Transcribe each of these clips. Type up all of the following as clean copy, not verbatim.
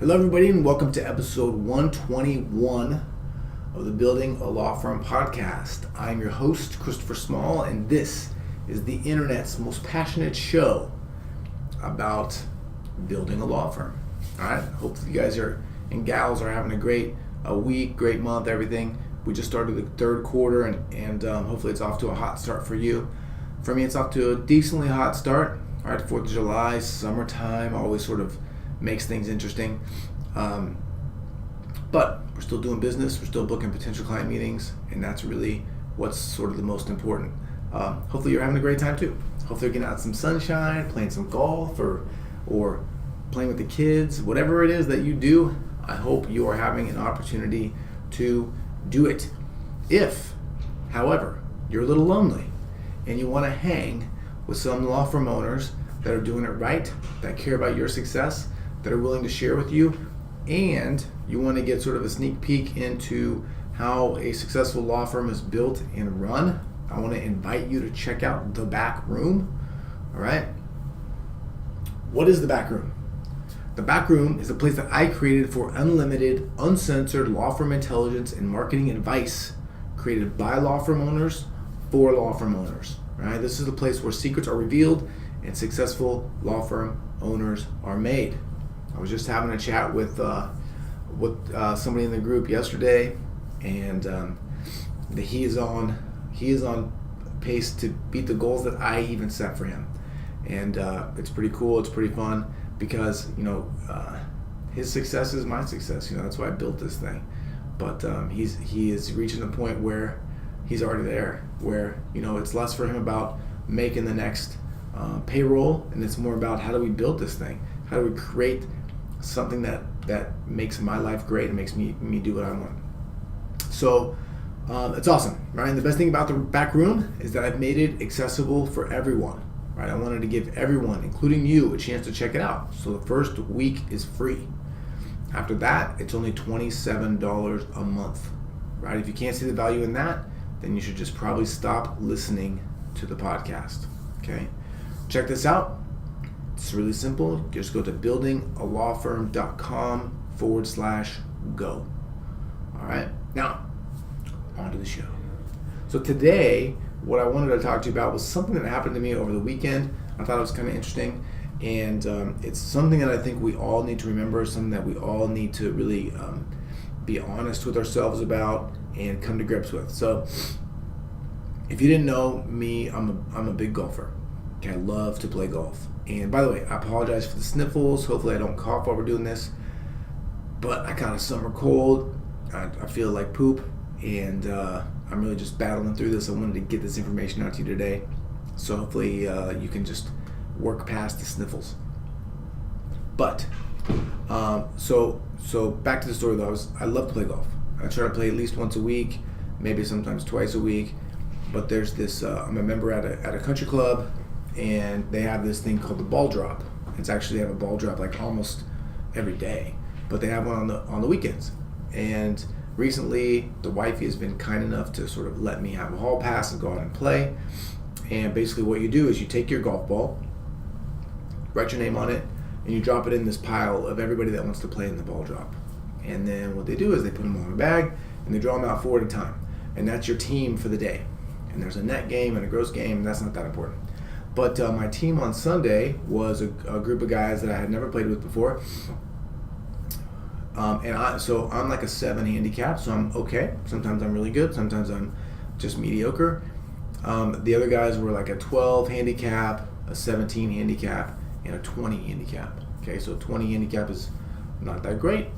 Hello everybody and welcome to episode 121 of the Building a Law Firm podcast. I'm your host, Christopher Small, and this is the internet's most passionate show about building a law firm. Alright, hopefully you guys and gals are having a great week, great month, everything. We just started the third quarter and hopefully it's off to a hot start for you. For me, it's off to a decently hot start. Alright, 4th of July, summertime, always sort of makes things interesting. But we're still doing business, we're still booking potential client meetings, and that's really what's sort of the most important. Hopefully you're having a great time too. Hopefully you're getting out some sunshine, playing some golf, or playing with the kids, whatever it is that you do. I hope you are having an opportunity to do it. If, however, you're a little lonely and you want to hang with some law firm owners that are doing it right, that care about your success, that are willing to share with you, and you want to get sort of a sneak peek into how a successful law firm is built and run, I want to invite you to check out the back room. All right. What is the back room? The back room is a place that I created for unlimited, uncensored law firm intelligence and marketing advice created by law firm owners for law firm owners. All right. This is the place where secrets are revealed and successful law firm owners are made. I was just having a chat with somebody in the group yesterday, and he is on pace to beat the goals that I even set for him, and it's pretty cool. It's pretty fun because his success is my success. That's why I built this thing. But he is reaching the point where he's already there, where it's less for him about making the next payroll, and it's more about how do we build this thing? How do we create something that makes my life great and makes me do what I want? So it's awesome, right? And the best thing about the back room is that I've made it accessible for everyone, right? I wanted to give everyone, including you, a chance to check it out. So the first week is free. After that, it's only $27 a month, right? If you can't see the value in that, then you should just probably stop listening to the podcast, okay? Check this out. It's really simple. Just go to buildingalawfirm.com/go. All right. Now, on to the show. So today, what I wanted to talk to you about was something that happened to me over the weekend. I thought it was kind of interesting, and it's something that I think we all need to remember, something that we all need to really be honest with ourselves about and come to grips with. So, if you didn't know me, I'm a big golfer. Okay, I love to play golf. And by the way, I apologize for the sniffles. Hopefully I don't cough while we're doing this. But I got a summer cold. I feel like poop. And I'm really just battling through this. I wanted to get this information out to you today. So hopefully you can just work past the sniffles. But, so back to the story though. I love to play golf. I try to play at least once a week, maybe sometimes twice a week. But there's this, I'm a member at a country club, and they have this thing called the ball drop. It's actually, they have a ball drop like almost every day, but they have one on the weekends. And recently, the wifey has been kind enough to sort of let me have a hall pass and go out and play. And basically what you do is you take your golf ball, write your name on it, and you drop it in this pile of everybody that wants to play in the ball drop. And then what they do is they put them all in a bag, and they draw them out 4 at a time. And that's your team for the day. And there's a net game and a gross game, and that's not that important. But my team on Sunday was a group of guys that I had never played with before. So I'm like a 7 handicap, so I'm okay. Sometimes I'm really good, sometimes I'm just mediocre. The other guys were like a 12 handicap, a 17 handicap, and a 20 handicap. Okay, so 20 handicap is not that great.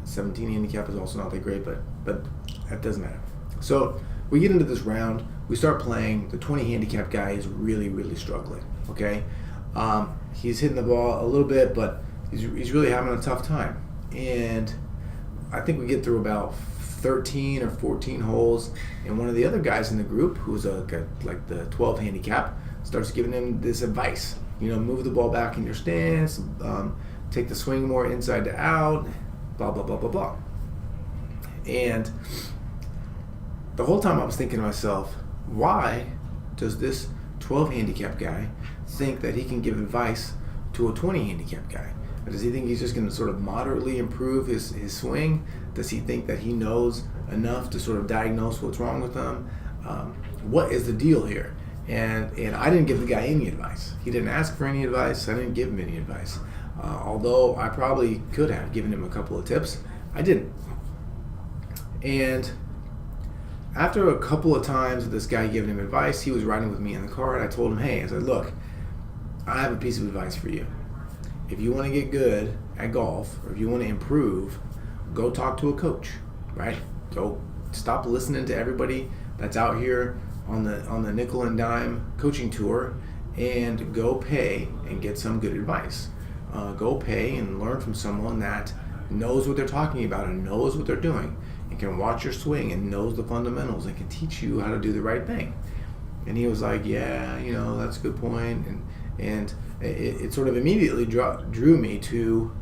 17 handicap is also not that great, but that doesn't matter. So we get into this round. We start playing. The 20 handicap guy is really, really struggling, okay? He's hitting the ball a little bit, but he's really having a tough time. And I think we get through about 13 or 14 holes, and one of the other guys in the group, who's like the 12 handicap, starts giving him this advice. Move the ball back in your stance, take the swing more inside to out, blah, blah, blah, blah, blah. And the whole time I was thinking to myself, why does this 12 handicap guy think that he can give advice to a 20 handicap guy? Does he think he's just going to sort of moderately improve his swing? Does he think that he knows enough to sort of diagnose what's wrong with him? What is the deal here? And I didn't give the guy any advice. He didn't ask for any advice. I didn't give him any advice. Although I probably could have given him a couple of tips, I didn't. And after a couple of times of this guy giving him advice, he was riding with me in the car, and I told him, hey, I said, look, I have a piece of advice for you. If you want to get good at golf, or if you want to improve, go talk to a coach, right? Go stop listening to everybody that's out here on the nickel and dime coaching tour, and go pay and get some good advice. Go pay and learn from someone that knows what they're talking about and knows what they're doing and can watch your swing and knows the fundamentals and can teach you how to do the right thing. And he was like, yeah, that's a good point. And it sort of immediately drew me to,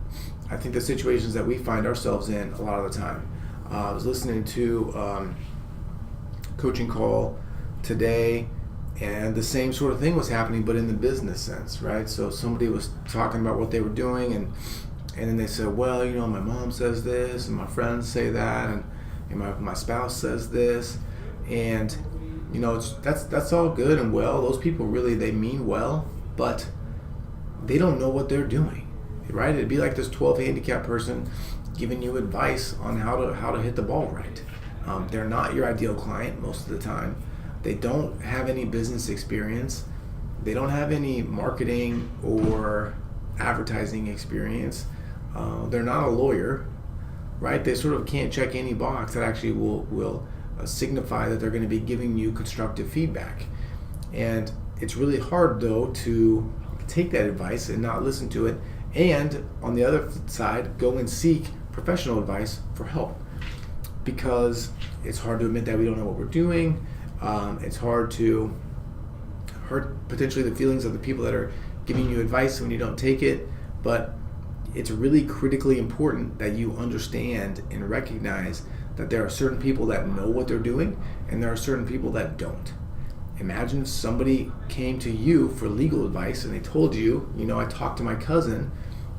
I think, the situations that we find ourselves in a lot of the time. I was listening to coaching call today, and the same sort of thing was happening, but in the business sense, right? So somebody was talking about what they were doing, and then they said, well, my mom says this, and my friends say that, and my spouse says this, and that's all good and well. Those people really, they mean well, but they don't know what they're doing, right? It'd be like this 12 handicap person giving you advice on how to hit the ball right. They're not your ideal client most of the time. They don't have any business experience. They don't have any marketing or advertising experience. They're not a lawyer, right? They sort of can't check any box that actually will signify that they're going to be giving you constructive feedback. And it's really hard, though, to take that advice and not listen to it, and on the other side, go and seek professional advice for help, because it's hard to admit that we don't know what we're doing. It's hard to hurt potentially the feelings of the people that are giving you advice when you don't take it, but it's really critically important that you understand and recognize that there are certain people that know what they're doing and there are certain people that don't. Imagine if somebody came to you for legal advice and they told you, I talked to my cousin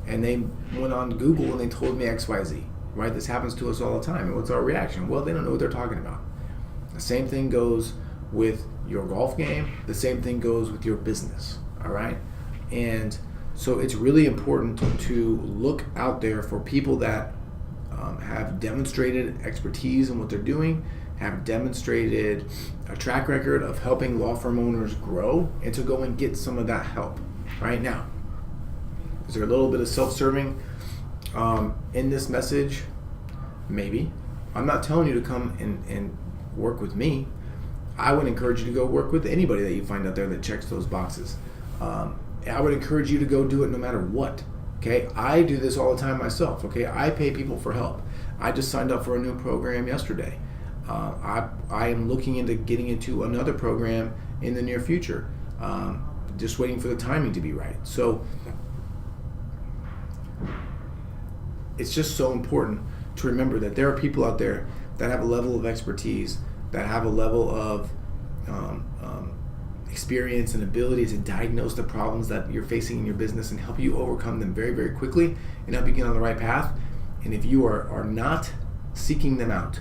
and they went on Google and they told me XYZ, right? This happens to us all the time. And what's our reaction? Well, they don't know what they're talking about. The same thing goes with your golf game. The same thing goes with your business, all right? And so it's really important to look out there for people that have demonstrated expertise in what they're doing, have demonstrated a track record of helping law firm owners grow, and to go and get some of that help. Right now, is there a little bit of self-serving in this message? Maybe. I'm not telling you to come and work with me. I would encourage you to go work with anybody that you find out there that checks those boxes. I would encourage you to go do it no matter what. Okay, I do this all the time myself. Okay, I pay people for help. I just signed up for a new program yesterday. I am looking into getting into another program in the near future. Just waiting for the timing to be right. So it's just so important to remember that there are people out there that have a level of expertise, that have a level of experience and ability to diagnose the problems that you're facing in your business and help you overcome them very, very quickly and help you get on the right path. And if you are not seeking them out,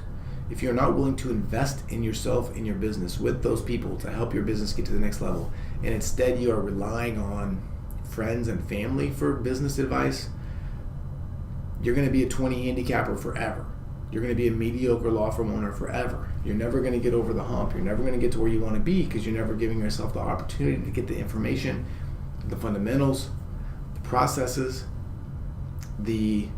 if you're not willing to invest in yourself, in your business, with those people to help your business get to the next level, and instead you are relying on friends and family for business advice, you're going to be a 20 handicapper forever. You're going to be a mediocre law firm owner forever. You're never going to get over the hump. You're never going to get to where you want to be because you're never giving yourself the opportunity to get the information, the fundamentals, the processes, the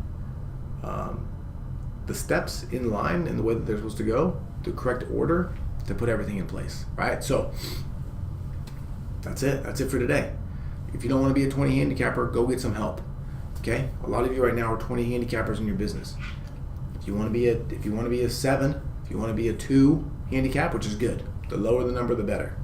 steps in line in the way that they're supposed to go, the correct order to put everything in place, right? So that's it. That's it for today. If you don't want to be a 20 handicapper, go get some help. Okay? A lot of you right now are 20 handicappers in your business. If you want to be a 7, if you want to be a 2 handicap, which is good, the lower the number, the better,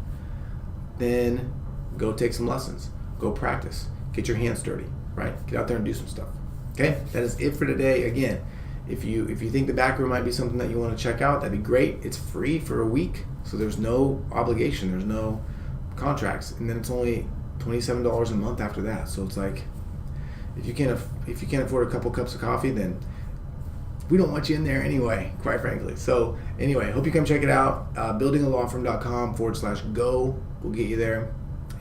then go take some lessons. Go practice. Get your hands dirty, right? Get out there and do some stuff. Okay? That is it for today. Again, if you think the back room might be something that you want to check out, that'd be great. It's free for a week, so there's no obligation. There's no contracts. And then it's only $27 a month after that. So it's like, if you can't afford a couple cups of coffee, then we don't want you in there anyway, quite frankly. So anyway, hope you come check it out. buildingalawfirm.com/go will get you there,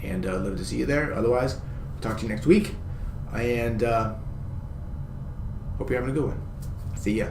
and love to see you there. Otherwise, we'll talk to you next week, and hope you're having a good one. See ya.